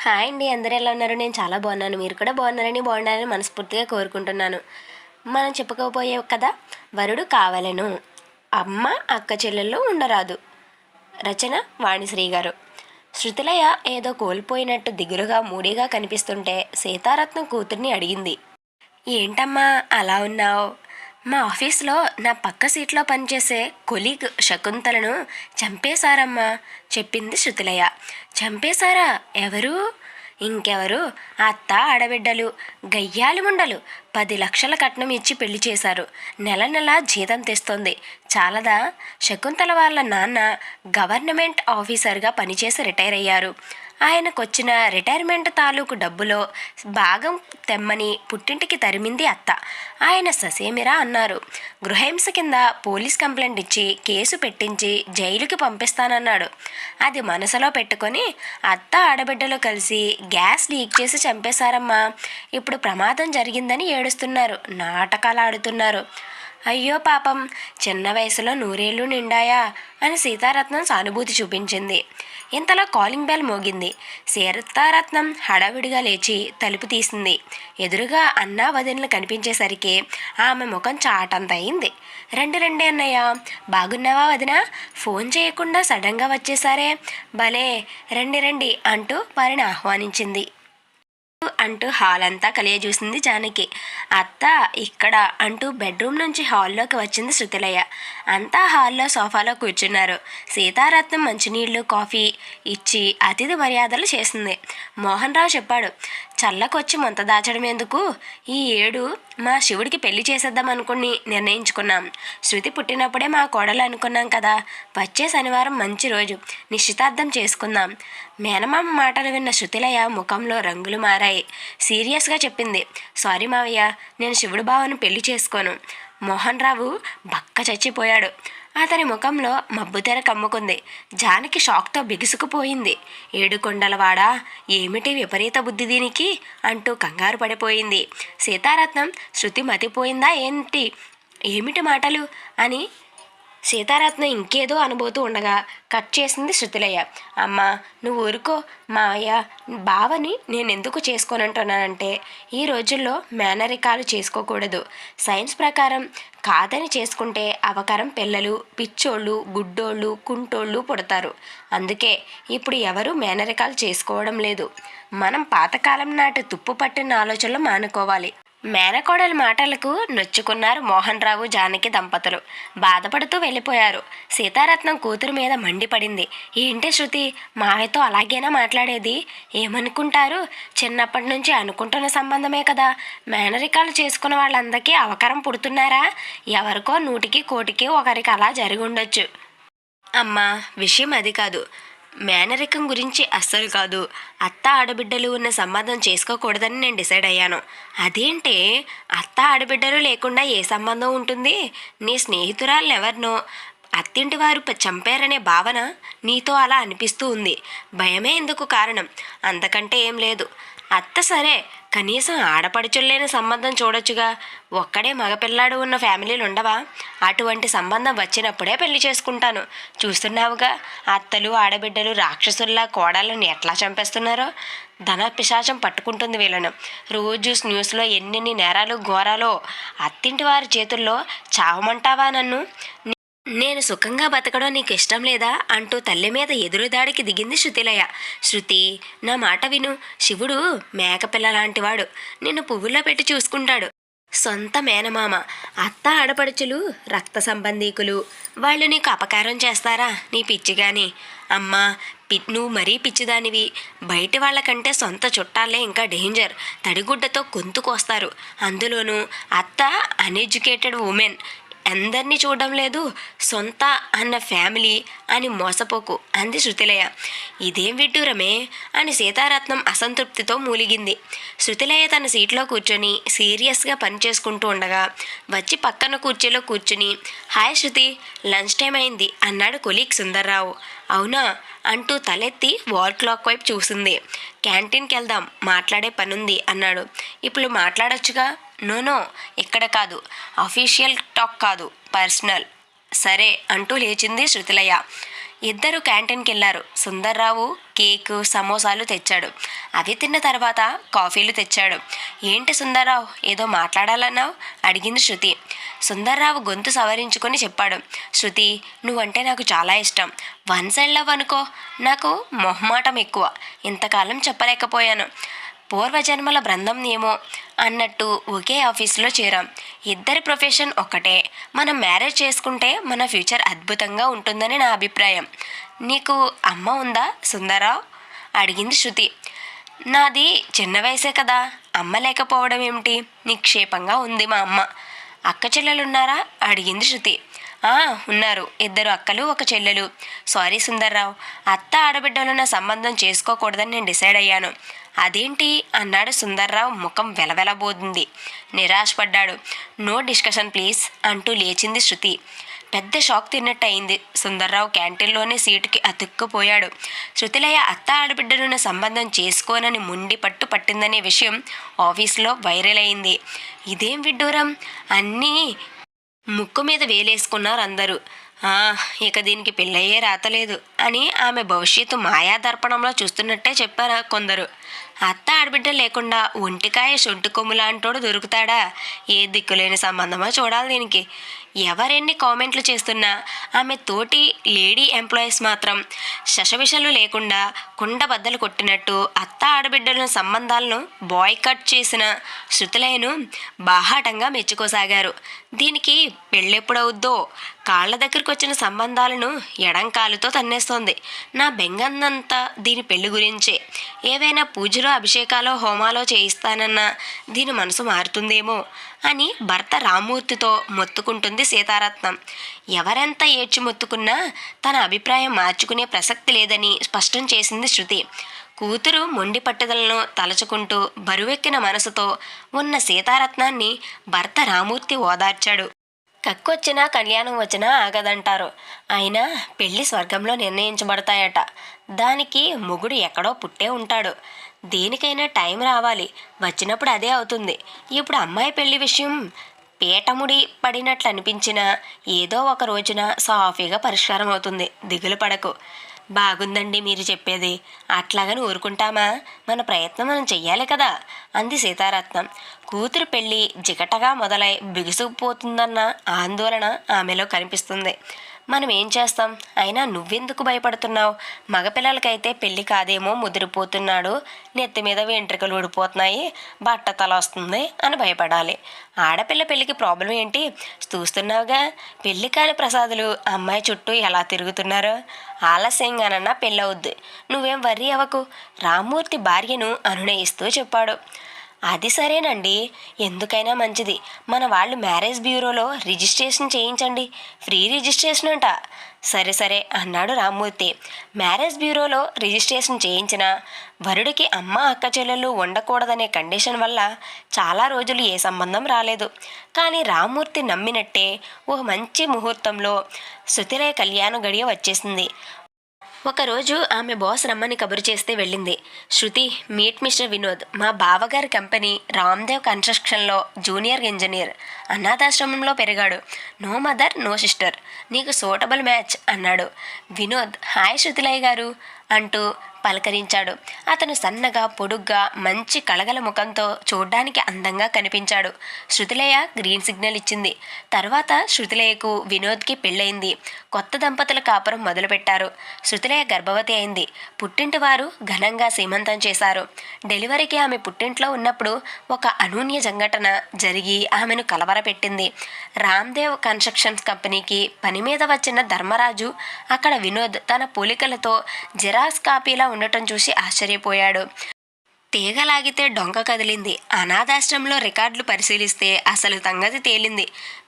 Hi అండి, అందరూ ఎలా ఉన్నారు? నేను చాలా బాగున్నాను. మీరు కూడా బాగున్నారని మనస్ఫూర్తిగా కోరుకుంటున్నాను. మనం చెప్పుకోబోయే కథ వరుడు కావాలను. అమ్మ అక్క చెల్లెళ్ళు ఉండరాదు. రచన వాణిశ్రీ గారు. శృతిలయ ఏదో కోల్పోయినట్టు దిగులుగా మూడీగా కనిపిస్తుంటే సీతారత్నం కూతుర్ని అడిగింది. ఏంటమ్మా అలా ఉన్నావు? మా ఆఫీస్లో నా పక్క సీట్లో పనిచేసే కొలీగ్ శకుంతలను చంపేశారమ్మా, చెప్పింది శృతిలయ. చంపేశారా? ఎవరు? ఇంకెవరు, అత్త ఆడబిడ్డలు, గయ్యాలి ముండలు. 10 లక్షల కట్నం ఇచ్చి పెళ్లి చేశారు. నెల నెల జీతం తెస్తోంది. చాలదా? శకుంతల వాళ్ళ నాన్న గవర్నమెంట్ ఆఫీసర్గా పనిచేసి రిటైర్ అయ్యారు. ఆయనకొచ్చిన రిటైర్మెంట్ తాలూకు డబ్బులో భాగం తెమ్మని పుట్టింటికి తరిమింది అత్త. ఆయన ససేమిరా అన్నారు. గృహహింస కింద పోలీస్ కంప్లైంట్ ఇచ్చి కేసు పెట్టించి జైలుకి పంపిస్తానన్నాడు. అది మనసులో పెట్టుకొని అత్త ఆడబిడ్డలు కలిసి గ్యాస్ లీక్ చేసి చంపేశారమ్మా. ఇప్పుడు ప్రమాదం జరిగిందని ఏడుస్తున్నారు, నాటకాలు ఆడుతున్నారు. అయ్యో పాపం, చిన్న వయసులో 100 ఏళ్ళు నిండాయా అని సీతారత్నం సానుభూతి చూపించింది. ఇంతలో కాలింగ్ బెల్ మోగింది. సీతారత్నం హడావిడిగా లేచి తలుపు తీసింది. ఎదురుగా అన్నా వదినలు కనిపించేసరికి ఆమె ముఖం చాటంత అయింది. రండి రండి అన్నయ్య, బాగున్నావా వదిన? ఫోన్ చేయకుండా సడన్గా వచ్చేసారే, భలే, రండి రండి అంటూ వారిని ఆహ్వానించింది. అంటూ హాల్ అంతా కలియజూసింది జానకి. అత్త ఇక్కడ అంటూ బెడ్రూమ్ నుంచి హాల్లోకి వచ్చింది శృతిలయ. అంతా హాల్లో సోఫాలో కూర్చున్నారు. సీతారత్నం మంచినీళ్లు కాఫీ ఇచ్చి అతిథి మర్యాదలు చేసింది. మోహన్ రావు చెప్పాడు, చల్లకొచ్చి మొంత దాచడం ఎందుకు? ఈ ఏడు మా శివుడికి పెళ్లి చేసేద్దాం అనుకుని నిర్ణయించుకున్నాం. శృతి పుట్టినప్పుడే మా కోడలు అనుకున్నాం కదా. వచ్చే శనివారం మంచి రోజు, నిశ్చితార్థం చేసుకుందాం. మేనమామ మాటలు విన్న శృతిలయ ముఖంలో రంగులు మారాయి. సీరియస్గా చెప్పింది, సారీ మావయ్య, నేను శివుడు బావను పెళ్లి చేసుకోను. మోహన్ రావు బక్క చచ్చిపోయాడు. అతని ముఖంలో మబ్బుతెర కమ్ముకుంది. జానకి షాక్తో బిగుసుకుపోయింది. ఏడుకొండలవాడా, ఏమిటి విపరీత బుద్ధి దీనికి అంటూ కంగారు పడిపోయింది. సీతారత్నం, శృతి మతిపోయిందా ఏంటి? ఏమిటి మాటలు అని సీతారత్నం ఇంకేదో అనుబోతూ ఉండగా కట్ చేసింది శృతిలయ. అమ్మా నువ్వు ఊరుకో, మావయ్య బావని నేను ఎందుకు చేసుకోనంటున్నానంటే, ఈ రోజుల్లో మేనరికాలు చేసుకోకూడదు. సైన్స్ ప్రకారం కాదని చేసుకుంటే అవకరం పిల్లలు, పిచ్చోళ్ళు, గుడ్డోళ్ళు, కుంటోళ్ళు పుడతారు. అందుకే ఇప్పుడు ఎవరు మేనరికాలు చేసుకోవడం లేదు. మనం పాతకాలం నాటి తుప్పు పట్టిన ఆలోచనలు మానుకోవాలి. మేనకోడల మాటలకు నొచ్చుకున్నారు మోహన్ రావు జానకి దంపతులు. బాధపడుతూ వెళ్ళిపోయారు. సీతారత్నం కూతురు మీద మండిపడింది. ఏంటి శృతి, మావయ్యతో అలాగేనా మాట్లాడేది? ఏమనుకుంటారు? చిన్నప్పటి నుంచి అనుకుంటున్న సంబంధమే కదా. మేనరికాలు చేసుకున్న వాళ్ళందరికీ అవకరం పుడుతున్నారా? ఎవరికో 100కి 1 ఒకరికి అలా జరిగి ఉండొచ్చు. అమ్మా, విషయం అది కాదు. మేనరికం గురించి అస్సలు కాదు. అత్త ఆడబిడ్డలు ఉన్న సంబంధం చేసుకోకూడదని నేను డిసైడ్ అయ్యాను. అదేంటే, అత్త ఆడబిడ్డలు లేకుండా ఏ సంబంధం ఉంటుంది? నీ స్నేహితురాలు ఎవరినో అత్తింటి వారు చంపారనే భావన నీతో అలా అనిపిస్తూ ఉంది. భయమే ఎందుకు కారణం? అంతకంటే ఏం లేదు. అత్త సరే, కనీసం ఆడపడుచుల్లేని సంబంధం చూడొచ్చుగా. ఒక్కడే మగపిల్లాడు ఉన్న ఫ్యామిలీలు ఉండవా? అటువంటి సంబంధం వచ్చినప్పుడే పెళ్లి చేసుకుంటాను. చూస్తున్నావుగా, అత్తలు ఆడబిడ్డలు రాక్షసుల్లా కోడళ్ళని ఎట్లా చంపేస్తున్నారో. ధన పిశాచం పట్టుకుంటుంది వీళ్ళను. రోజు న్యూస్లో ఎన్నెన్ని నేరాలు ఘోరాలో. అత్తింటి వారి చేతుల్లో చావమంటావా నన్ను? నేను సుఖంగా బతకడం నీకు ఇష్టం లేదా అంటూ తల్లి మీద ఎదురుదాడికి దిగింది శృతిలయ. శృతి, నా మాట విను. శివుడు మేకపిల్ల లాంటివాడు. నిన్ను పువ్వుల్లో పెట్టి చూసుకుంటాడు. సొంత మేనమామ, అత్త ఆడపడుచులు రక్త సంబంధీకులు. వాళ్ళు నీకు అపకారం చేస్తారా? నీ పిచ్చిగాని. అమ్మా, నువ్వు మరీ పిచ్చిదానివి. బయటి వాళ్ళకంటే సొంత చుట్టాలే ఇంకా డేంజర్. తడిగుడ్డతో గొంతుకొస్తారు. అందులోనూ అత్త అన్ఎడ్యుకేటెడ్ ఉమెన్. అందరినీ చూడడం లేదు, సొంత అన్న ఫ్యామిలీ అని మోసపోకు అంది శృతిలయ. ఇదేం విడ్డూరమే అని సీతారత్నం అసంతృప్తితో మూలిగింది. శృతిలయ తన సీట్లో కూర్చొని సీరియస్గా పనిచేసుకుంటూ ఉండగా వచ్చి పక్కన కుర్చీలో కూర్చుని, హాయ్ శృతి, లంచ్ టైం అయింది అన్నాడు కొలీగ్ సుందర్రావు. అవునా అంటూ తలెత్తి వాల్ క్లాక్ వైపు చూసింది. క్యాంటీన్కి వెళ్దాం, మాట్లాడే పనుంది అన్నాడు. ఇప్పుడు మాట్లాడొచ్చుగా. నో, ఇక్కడ కాదు. అఫీషియల్ టాక్ కాదు, పర్సనల్. సరే అంటూ లేచింది శృతిలయ. ఇద్దరు క్యాంటీన్కి వెళ్ళారు. సుందర్రావు కేకు సమోసాలు తెచ్చాడు. అవి తిన్న తర్వాత కాఫీలు తెచ్చాడు. ఏంటి సుందర్రావు, ఏదో మాట్లాడాలన్నావు అడిగింది శృతి. సుందర్రావు గొంతు సవరించుకొని చెప్పాడు. శృతి, నువ్వంటే నాకు చాలా ఇష్టం. వన్ సైడ్ లవ్ అనుకో. నాకు మొహమాటం ఎక్కువ. ఇంతకాలం చెప్పలేకపోయాను. పూర్వజన్మల బృందం ఏమో అన్నట్టు ఒకే ఆఫీసులో చేరాం. ఇద్దరి ప్రొఫెషన్ ఒక్కటే. మనం మ్యారేజ్ చేసుకుంటే మన ఫ్యూచర్ అద్భుతంగా ఉంటుందని నా అభిప్రాయం. నీకు అమ్మ ఉందా సుందరరావు అడిగింది శృతి. నాది చిన్న వయసే కదా, అమ్మ లేకపోవడం ఏమిటి? నిక్షేపంగా ఉంది మా అమ్మ. అక్క చెల్లెలున్నారా అడిగింది శృతి. ఉన్నారు, ఇద్దరు అక్కలు ఒక చెల్లెలు. సారీ సుందర్రావు, అత్త ఆడబిడ్డలున్న సంబంధం చేసుకోకూడదని నేను డిసైడ్ అయ్యాను. అదేంటి అన్నాడు సుందర్రావు. ముఖం వెలవెలబోతుంది. నిరాశపడ్డాడు. నో డిస్కషన్ ప్లీజ్ అంటూ లేచింది శృతి. పెద్ద షాక్ తిన్నట్టు అయింది. సుందర్రావు క్యాంటీన్లోనే సీటుకి అతుక్కుపోయాడు. శృతిలయ అత్త ఆడబిడ్డలున్న సంబంధం చేసుకోనని ముండి పట్టిందనే విషయం ఆఫీస్లో వైరల్ అయింది. ఇదేం విడ్డూరం, అన్నీ ముక్కు మీద వేలేసుకున్నారు అందరూ. ఇక దీనికి పెళ్ళయ్యే రాతలేదు అని ఆమె భవిష్యత్తు మాయాదర్పణంలో చూస్తున్నట్టే చెప్పారు కొందరు. అత్త ఆడబిడ్డ లేకుండా ఒంటికాయ శొంటి కొమ్ములాంటోడు దొరుకుతాడా? ఏ దిక్కులేని సంబంధమో చూడాలి దీనికి. ఎవరెన్ని కామెంట్లు చేస్తున్నా ఆమె తోటి లేడీ ఎంప్లాయీస్ మాత్రం శషవిషలు లేకుండా కుండబద్దలు కొట్టినట్టు అత్త ఆడబిడ్డల సంబంధాలను బాయ్కట్ చేసిన శృతులయను బాహాటంగా మెచ్చుకోసాగారు. దీనికి పెళ్ళెప్పుడవుద్దో, కాళ్ళ దగ్గరికి వచ్చిన సంబంధాలను ఎడంకాలుతో తన్నేస్తోంది. నా బెంగందంతా దీని పెళ్లి గురించే. ఏవైనా పూజలో అభిషేకాలో హోమాలో చేయిస్తానన్నా దీని మనసు మారుతుందేమో అని భర్త రామ్మూర్తితో మొత్తుకుంటుంది సీతారత్నం. ఎవరెంత ఏడ్చి మొత్తుకున్నా తన అభిప్రాయం మార్చుకునే ప్రసక్తి లేదని స్పష్టం చేసింది శృతి. కూతురు మొండి పట్టుదలను తలచుకుంటూ బరువెక్కిన మనసుతో ఉన్న సీతారత్నాన్ని భర్త రామ్మూర్తి ఓదార్చాడు. కక్కొచ్చినా కళ్యాణం వచ్చినా ఆగదంటారు. అయినా పెళ్లి స్వర్గంలో నిర్ణయించబడతాయట. దానికి మొగుడు ఎక్కడో పుట్టే ఉంటాడు. దేనికైనా టైం రావాలి, వచ్చినప్పుడు అదే అవుతుంది. ఇప్పుడు అమ్మాయి పెళ్లి విషయం పీటముడి పడినట్లు అనిపించినా ఏదో ఒక రోజున సాఫీగా పరిష్కారం అవుతుంది. దిగులు పడకు. బాగుందండి మీరు చెప్పేది. అట్లాగని ఊరుకుంటామా? మన ప్రయత్నం మనం చెయ్యాలి కదా అంది సీతారత్నం. కూతురు పెళ్ళి జిగటగా మొదలై బిగుసుకుపోతుందన్న ఆందోళన ఆమెలో కనిపిస్తుంది. మనం ఏం చేస్తాం? అయినా నువ్వెందుకు భయపడుతున్నావు? మగపిల్లలకైతే పెళ్ళి కాదేమో, ముదిరిపోతున్నాడు, నెత్తి మీద వెంట్రుకలు ఊడిపోతున్నాయి, బట్ట తల వస్తుంది అని భయపడాలి. ఆడపిల్ల పెళ్ళికి ప్రాబ్లం ఏంటి? చూస్తున్నావుగా పెళ్ళి కాని ప్రసాదులు అమ్మాయి చుట్టూ ఎలా తిరుగుతున్నారో. ఆలస్యంగానన్నా పెళ్ళవుద్ది. నువ్వేం వర్రీ అవ్వకు రామ్మూర్తి భార్యను అనునయిస్తూ చెప్పాడు. అది సరేనండి, ఎందుకైనా మంచిది. మన వాళ్ళు మ్యారేజ్ బ్యూరోలో రిజిస్ట్రేషన్ చేయించండి. ఫ్రీ రిజిస్ట్రేషన్ అంట. సరే అన్నాడు రామ్మూర్తి. మ్యారేజ్ బ్యూరోలో రిజిస్ట్రేషన్ చేయించిన వరుడికి అమ్మ అక్క చెల్లెళ్ళు ఉండకూడదనే కండిషన్ వల్ల చాలా రోజులు ఏ సంబంధం రాలేదు. కానీ రామ్మూర్తి నమ్మినట్టే ఓ మంచి ముహూర్తంలో శృతిలయ కళ్యాణ గడియ వచ్చేసింది. ఒకరోజు ఆమె బాస్ రమ్మని కబురు చేస్తే వెళ్ళింది. Shruti, meet mister Vinod. మా బావగారి కంపెనీ రామ్దేవ్ కన్స్ట్రక్షన్లో జూనియర్ ఇంజనీర్. అనాథాశ్రమంలో పెరిగాడు. No mother no sister. నీకు సూటబుల్ మ్యాచ్ అన్నాడు. వినోద్ హాయ్ శృతిలయ్య గారు అంటూ పలకరించాడు. అతను సన్నగా పొడుగ్గా మంచి కళగల ముఖంతో చూడ్డానికి అందంగా కనిపించాడు. శృతిలయ గ్రీన్ సిగ్నల్ ఇచ్చింది. తర్వాత శృతిలయకు వినోద్కి పెళ్ళయింది. కొత్త దంపతుల కాపురం మొదలుపెట్టారు. శృతిలయ గర్భవతి అయింది. పుట్టింటి వారు ఘనంగా సీమంతం చేశారు. డెలివరీకి ఆమె పుట్టింట్లో ఉన్నప్పుడు ఒక అనూన్య సంఘటన జరిగి ఆమెను కలవరపెట్టింది. రామ్దేవ్ కన్స్ట్రక్షన్స్ కంపెనీకి పని మీద వచ్చిన ధర్మరాజు అక్కడ వినోద్ తన పోలికలతో జిరాక్స్ కాపీలా ఉండటం చూసి ఆశ్చర్యపోయాడు. తీగలాగితే డొంక కదిలింది. అనాథాశ్రమంలో రికార్డులు పరిశీలిస్తే అసలు సంగతి తేలింది.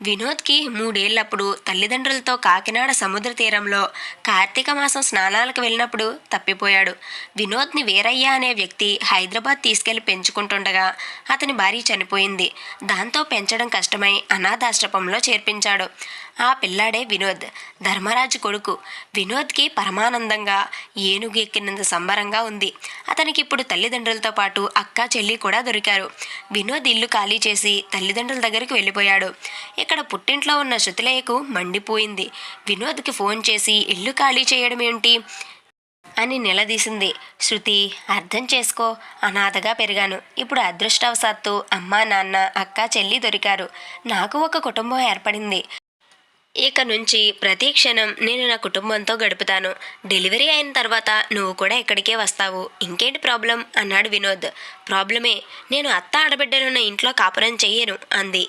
వినోద్కి 3 ఏళ్లప్పుడు తల్లిదండ్రులతో కాకినాడ సముద్ర తీరంలో కార్తీక మాసం స్నానాలకు వెళ్ళినప్పుడు తప్పిపోయాడు. వినోద్ని వీరయ్య అనే వ్యక్తి హైదరాబాద్ తీసుకెళ్లి పెంచుకుంటుండగా అతని భార్య చనిపోయింది. దాంతో పెంచడం కష్టమై అనాథాశ్రమంలో చేర్పించాడు. ఆ పిల్లాడే వినోద్, ధర్మరాజు కొడుకు. వినోద్కి పరమానందంగా, ఏనుగు ఎక్కినంత సంబరంగా ఉంది. అతనికి ఇప్పుడు తల్లిదండ్రులతో పాటు అక్క చెల్లి కూడా దొరికారు. వినోద్ ఇల్లు ఖాళీ చేసి తల్లిదండ్రుల దగ్గరికి వెళ్ళిపోయాడు. ఇక్కడ పుట్టింట్లో ఉన్న శృతిలయకు మండిపోయింది. వినోద్కి ఫోన్ చేసి ఇల్లు ఖాళీ చేయడం ఏంటి అని నిలదీసింది. శృతి, అర్థం చేసుకో, అనాథగా పెరిగాను. ఇప్పుడు అదృష్టవశాత్తు అమ్మా నాన్న అక్క చెల్లి దొరికారు. నాకు ఒక కుటుంబం ఏర్పడింది. ఇక నుంచి ప్రతి క్షణం నేను నా కుటుంబంతో గడుపుతాను. డెలివరీ అయిన తర్వాత నువ్వు కూడా ఇక్కడికే వస్తావు. ఇంకేంటి ప్రాబ్లం అన్నాడు వినోద్. ప్రాబ్లమే, నేను అత్త ఆడబిడ్డలున్న ఇంట్లో కాపురం చెయ్యను అంది.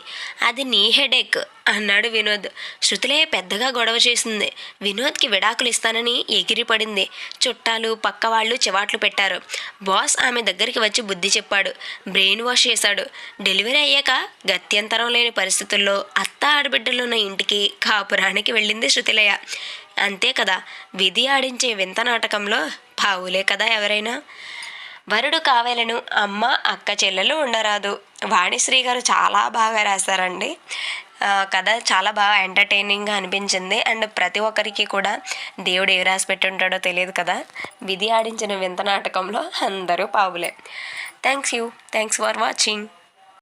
అది నీ హెడేక్ అన్నాడు వినోద్. శృతిలే పెద్దగా గొడవ చేసింది. వినోద్కి విడాకులు ఇస్తానని ఎగిరిపడింది. చుట్టాలు పక్క వాళ్ళు చివాట్లు పెట్టారు. బాస్ ఆమె దగ్గరికి వచ్చి బుద్ధి చెప్పాడు. బ్రెయిన్ వాష్ చేశాడు. డెలివరీ అయ్యాక గత్యంతరం లేని పరిస్థితుల్లో అత్త ఆడబిడ్డలున్న ఇంటికి కాపురానికి వెళ్ళింది శృతిలయ. అంతే కదా, విధి ఆడించే వింత నాటకంలో పావులే కదా ఎవరైనా. వరుడు కావాలను అమ్మ అక్క చెల్లెలు ఉండరాదు. వాణిశ్రీ గారు చాలా బాగా రాశారండి. కథ చాలా బాగా ఎంటర్టైనింగ్గా అనిపించింది. అండ్ ప్రతి ఒక్కరికి కూడా దేవుడు ఏ రాసి పెట్టుంటాడో తెలియదు కదా. విధి ఆడించిన వింత నాటకంలో అందరూ పావులే. Thanks for watching.